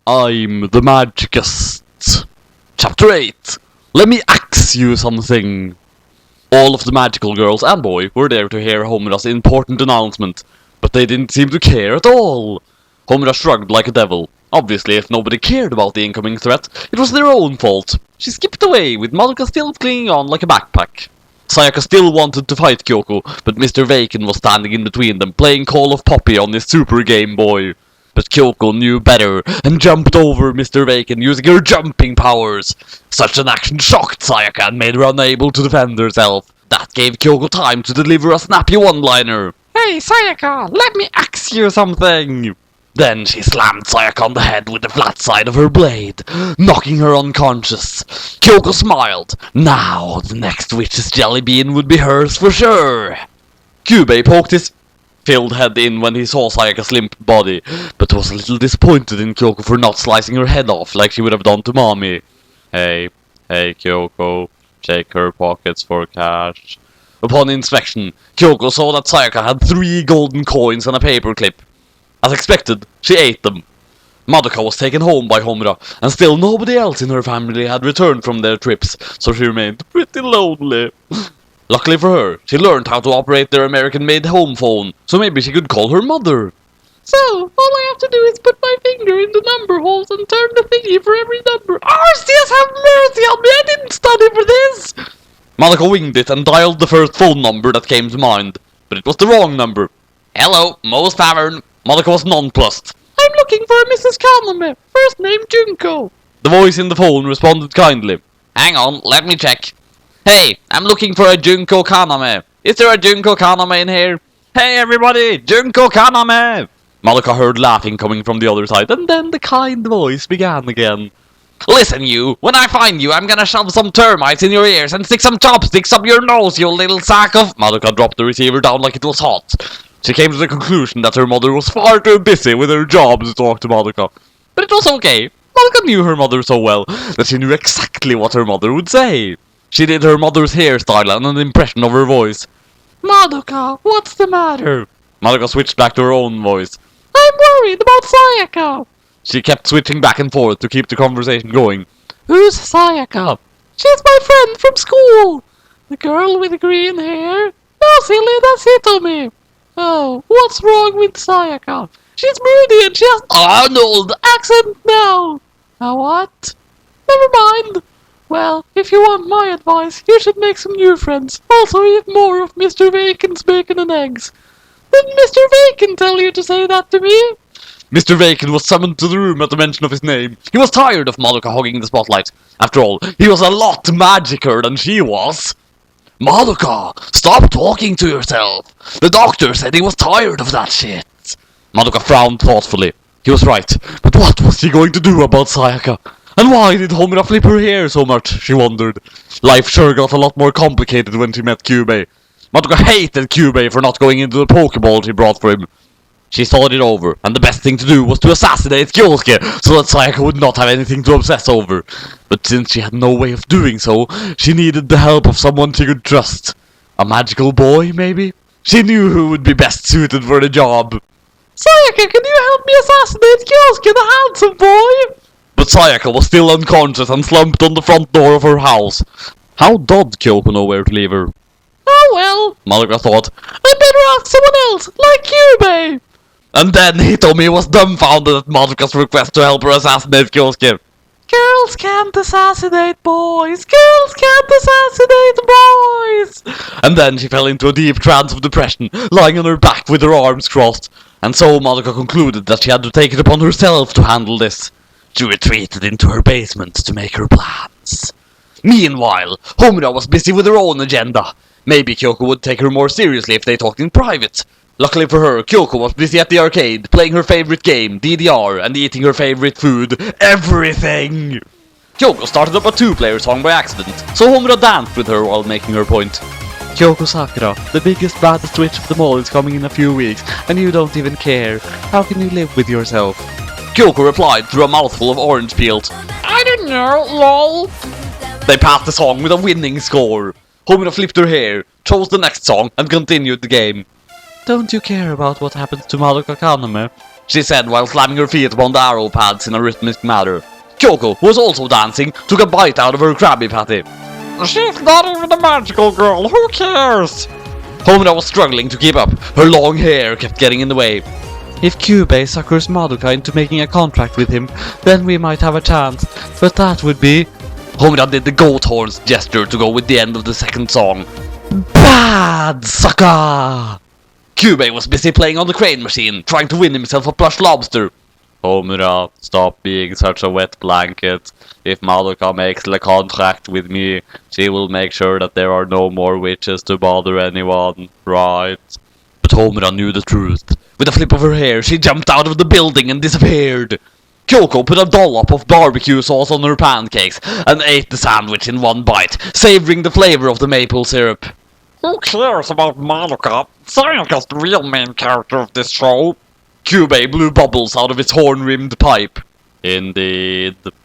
I'm the Magicest. Chapter 8. Let me ask you something. All of the magical girls and boy were there to hear Homura's important announcement, but they didn't seem to care at all. Homura shrugged like a devil. Obviously, if nobody cared about the incoming threat, it was their own fault. She skipped away, with Madoka still clinging on like a backpack. Sayaka still wanted to fight Kyouko, but Mr. Vaken was standing in between them, playing Call of Poppy on his Super Game Boy. But Kyouko knew better, and jumped over Mr. Vaken using her jumping powers. Such an action shocked Sayaka and made her unable to defend herself. That gave Kyouko time to deliver a snappy one-liner. Hey Sayaka, let me ask you something! Then she slammed Sayaka on the head with the flat side of her blade, knocking her unconscious. Kyouko smiled. Now, the next witch's jelly bean would be hers for sure. Kyubei poked his filled head in when he saw Sayaka's limp body, but was a little disappointed in Kyouko for not slicing her head off like she would have done to mommy. Hey Kyouko, check her pockets for cash. Upon inspection, Kyouko saw that Sayaka had 3 golden coins and a paperclip. As expected, she ate them. Madoka was taken home by Homura, and still nobody else in her family had returned from their trips, so she remained pretty lonely. Luckily for her, she learned how to operate their American-made home phone, so maybe she could call her mother. So, all I have to do is put my finger in the number holes and turn the thingy for every number. Arceus, have mercy on me, I didn't study for this! Madoka winged it and dialed the first phone number that came to mind, but it was the wrong number. Hello, Moe's Tavern. Madoka was nonplussed. I'm looking for a Mrs. Kaname, first name Junko. The voice in the phone responded kindly. Hang on, let me check. Hey, I'm looking for a Junko Kaname. Is there a Junko Kaname in here? Hey everybody, Junko Kaname! Madoka heard laughing coming from the other side, and then the kind voice began again. Listen you, when I find you, I'm gonna shove some termites in your ears and stick some chopsticks up your nose, you little sack of... Madoka dropped the receiver down like it was hot. She came to the conclusion that her mother was far too busy with her job to talk to Madoka. But it was okay. Madoka knew her mother so well that she knew exactly what her mother would say. She did her mother's hairstyle and an impression of her voice. Madoka, what's the matter? Madoka switched back to her own voice. I'm worried about Sayaka. She kept switching back and forth to keep the conversation going. Who's Sayaka? She's my friend from school. The girl with the green hair? No, silly, that's Hitomi. Oh, what's wrong with Sayaka? She's moody and she has Arnold accent now. What? Never mind. Well, if you want my advice, you should make some new friends. Also eat more of Mr. Vaken's bacon and eggs. Didn't Mr. Vaken tell you to say that to me? Mr. Vaken was summoned to the room at the mention of his name. He was tired of Madoka hogging the spotlight. After all, he was a lot magicer than she was. Madoka, stop talking to yourself. The doctor said he was tired of that shit. Madoka frowned thoughtfully. He was right, but what was she going to do about Sayaka? And why did Homura flip her hair so much, she wondered. Life sure got a lot more complicated when she met Kyubei. Madoka hated Kyubei for not going into the Pokeball she brought for him. She thought it over, and the best thing to do was to assassinate Kyosuke, so that Sayaka would not have anything to obsess over. But since she had no way of doing so, she needed the help of someone she could trust. A magical boy, maybe? She knew who would be best suited for the job. Sayaka, can you help me assassinate Kyosuke, the handsome boy? But Sayaka was still unconscious and slumped on the front door of her house. How did Kyoko know where to leave her? Oh well, Madoka thought. I'd better ask someone else, like Kyubei. And then Hitomi was dumbfounded at Madoka's request to help her assassinate Kyosuke. Girls can't assassinate boys! Girls can't assassinate boys! And then she fell into a deep trance of depression, lying on her back with her arms crossed. And so Madoka concluded that she had to take it upon herself to handle this. She retreated into her basement to make her plans. Meanwhile, Homura was busy with her own agenda. Maybe Kyoko would take her more seriously if they talked in private. Luckily for her, Kyoko was busy at the arcade, playing her favorite game, DDR, and eating her favorite food, everything! Kyoko started up a 2-player song by accident, so Homura danced with her while making her point. Kyoko Sakura, the biggest, baddest witch of them all is coming in a few weeks, and you don't even care. How can you live with yourself? Kyoko replied through a mouthful of orange peels. I don't know, lol. They passed the song with a winning score. Homura flipped her hair, chose the next song, and continued the game. Don't you care about what happens to Madoka Kaname? she said while slamming her feet upon the arrow pads in a rhythmic manner. Kyouko, who was also dancing, took a bite out of her Krabby Patty. She's not even a magical girl, who cares? Homura was struggling to keep up. Her long hair kept getting in the way. If Kyubei suckers Madoka into making a contract with him, then we might have a chance. But that would be... Homura did the goat horns gesture to go with the end of the second song. Bad sucker! Kyubei was busy playing on the crane machine, trying to win himself a plush lobster. Homura, stop being such a wet blanket. If Madoka makes the contract with me, she will make sure that there are no more witches to bother anyone, right? But Homura knew the truth. With a flip of her hair, she jumped out of the building and disappeared. Kyouko put a dollop of barbecue sauce on her pancakes and ate the sandwich in one bite, savoring the flavor of the maple syrup. Who cares about Madoka? Sayaka's the real main character of this show. Kyubei blew bubbles out of its horn-rimmed pipe. Indeed.